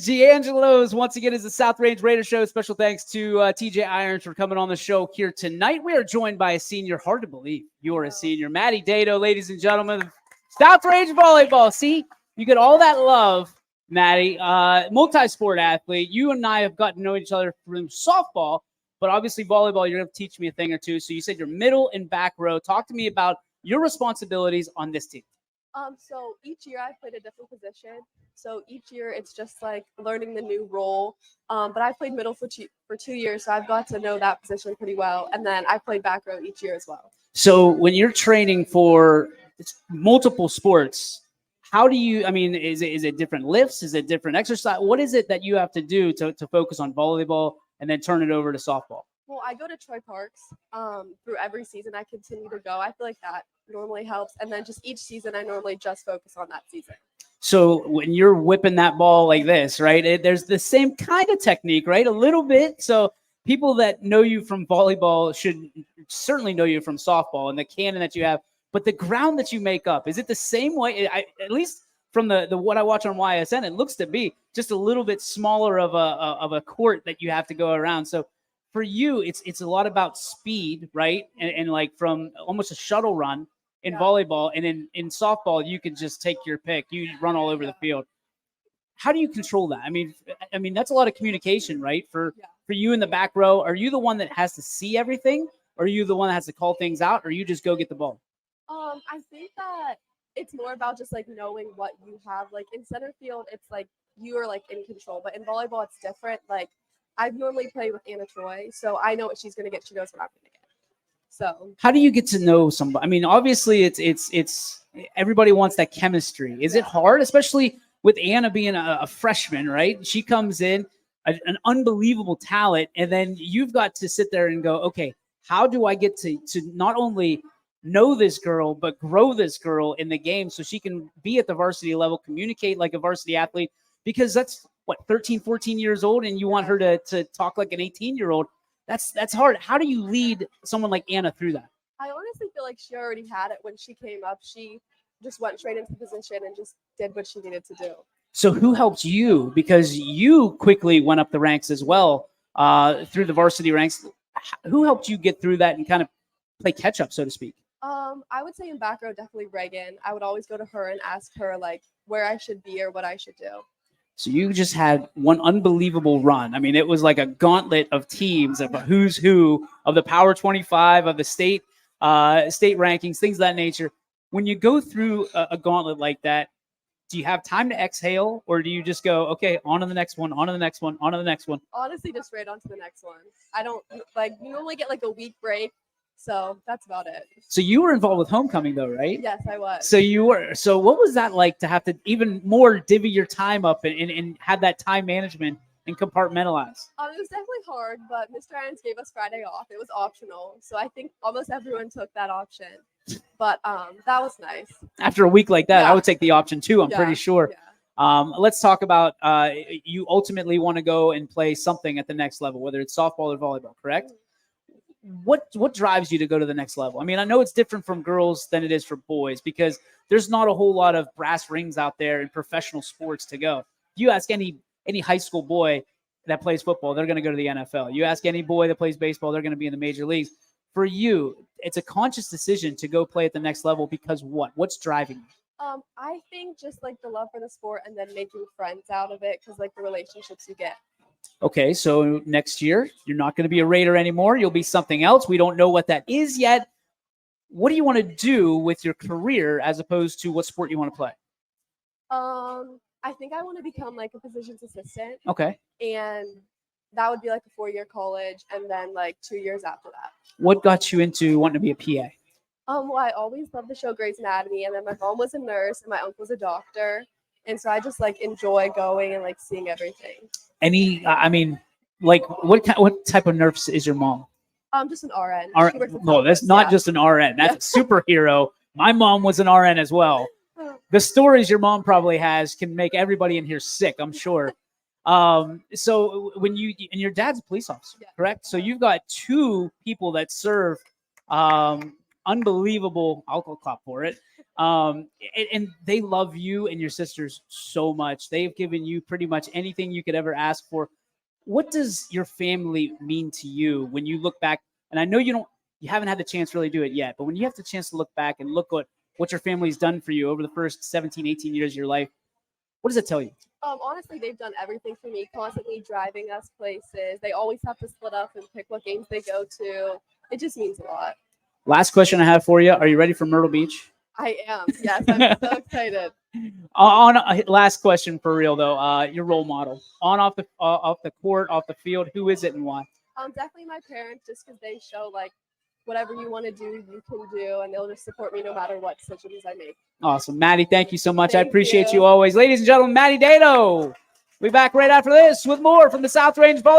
D'Angelo's once again is the South Range Raider Show. Special thanks to TJ Irons for coming on the show here tonight. We are joined by a senior. Hard to believe you are a senior. Madi, Dado, ladies and gentlemen. South Range Volleyball. See, you get all that love, Madi. Multi-sport athlete. You and I have gotten to know each other from softball, but obviously volleyball, you're going to teach me a thing or two. So you said you're middle and back row. Talk to me about your responsibilities on this team. So each year I played a different position. So each year it's just like learning the new role. But I played middle for 2 years, so I've got to know that position pretty well. And then I played back row each year as well. So when you're training for multiple sports, how do you, I mean, is it different lifts? Is it different exercise? What is it that you have to do to focus on volleyball and then turn it over to softball? Well, I go to Troy Parks through every season. I continue to go. I feel like that normally helps. And then just each season, I normally just focus on that season. So when you're whipping that ball like this, right, there's the same kind of technique, right? A little bit. So people that know you from volleyball should certainly know you from softball and the cannon that you have. But the ground that you make up, is it the same way? At least from the what I watch on YSN, it looks to be just a little bit smaller of a court that you have to go around. So for you, it's a lot about speed, right? And like from almost a shuttle run in volleyball, and in softball, you can just take your pick. You run all over the field. How do you control that? I mean, that's a lot of communication, right? For you in the back row, are you the one that has to see everything? Or are you the one that has to call things out? Or you just go get the ball? I think that it's more about just like knowing what you have. Like in center field, it's like you are like in control. But in volleyball, it's different. Like I've normally played with Anna Troy, so I know what she's going to get. She knows what I'm going to get. So how do you get to know somebody? I mean, obviously, it's everybody wants that chemistry. Is it hard, especially with Anna being a freshman, right? She comes in, an unbelievable talent, and then you've got to sit there and go, okay, how do I get to not only know this girl, but grow this girl in the game so she can be at the varsity level, communicate like a varsity athlete? Because that's, 13, 14 years old, and you want her to talk like an 18-year-old. That's hard. How do you lead someone like Anna through that? I honestly feel like she already had it when she came up. She just went straight into position and just did what she needed to do. So who helped you? Because you quickly went up the ranks as well through the varsity ranks. Who helped you get through that and kind of play catch up, so to speak? I would say in back row, definitely Reagan. I would always go to her and ask her like where I should be or what I should do. So you just had one unbelievable run. I mean, it was like a gauntlet of teams, of a who's who of the Power 25, of the state rankings, things of that nature. When you go through a gauntlet like that, do you have time to exhale, or do you just go, okay, on to the next one, on to the next one, on to the next one? Honestly, just right on to the next one. I don't like, you normally get like a week break. So that's about it. So you were involved with homecoming though, right? Yes, I was. So you were. So what was that like to have to even more divvy your time up and have that time management and compartmentalize? It was definitely hard, but Mr. Irons gave us Friday off. It was optional. So I think almost everyone took that option. But that was nice. After a week like that, I would take the option too, I'm pretty sure. Yeah. Let's talk about you ultimately want to go and play something at the next level, whether it's softball or volleyball, correct? What drives you to go to the next level? I mean, I know it's different from girls than it is for boys because there's not a whole lot of brass rings out there in professional sports to go. If you ask any high school boy that plays football, they're going to go to the NFL. You ask any boy that plays baseball, they're going to be in the major leagues. For you, it's a conscious decision to go play at the next level because what? What's driving you? I think just like the love for the sport and then making friends out of it because like the relationships you get. Okay, so next year, you're not going to be a Raider anymore. You'll be something else. We don't know what that is yet. What do you want to do with your career as opposed to what sport you want to play? I think I want to become like a physician's assistant. Okay. And that would be like a 4-year college and then like 2 years after that. What got you into wanting to be a PA? Well, I always loved the show Grey's Anatomy, and then my mom was a nurse and my uncle was a doctor. And so I just like enjoy going and like seeing everything. What type of nurse is your mom? Just an RN. No, that's not just an RN. That's a superhero. My mom was an RN as well. The stories your mom probably has can make everybody in here sick, I'm sure. So when and your dad's a police officer, correct? So you've got two people that serve unbelievable, I'll clap for it, And they love you and your sisters so much. They've given you pretty much anything you could ever ask for. What does your family mean to you when you look back? And I know you haven't had the chance to really do it yet, but when you have the chance to look back and look what your family's done for you over the first 17, 18 years of your life, what does it tell you? Honestly, they've done everything for me, constantly driving us places. They always have to split up and pick what games they go to. It just means a lot. Last question I have for you. Are you ready for Myrtle Beach? I am. Yes, I'm so excited. Last question for real though. Your role model off the court, off the field. Who is it and why? Definitely my parents, just because they show like whatever you want to do, you can do, and they'll just support me no matter what decisions I make. Awesome, Maddie. Thank you so much. I Thank appreciate you you always, ladies and gentlemen. Maddie Dado. We'll be back right after this with more from the South Range Volleyball.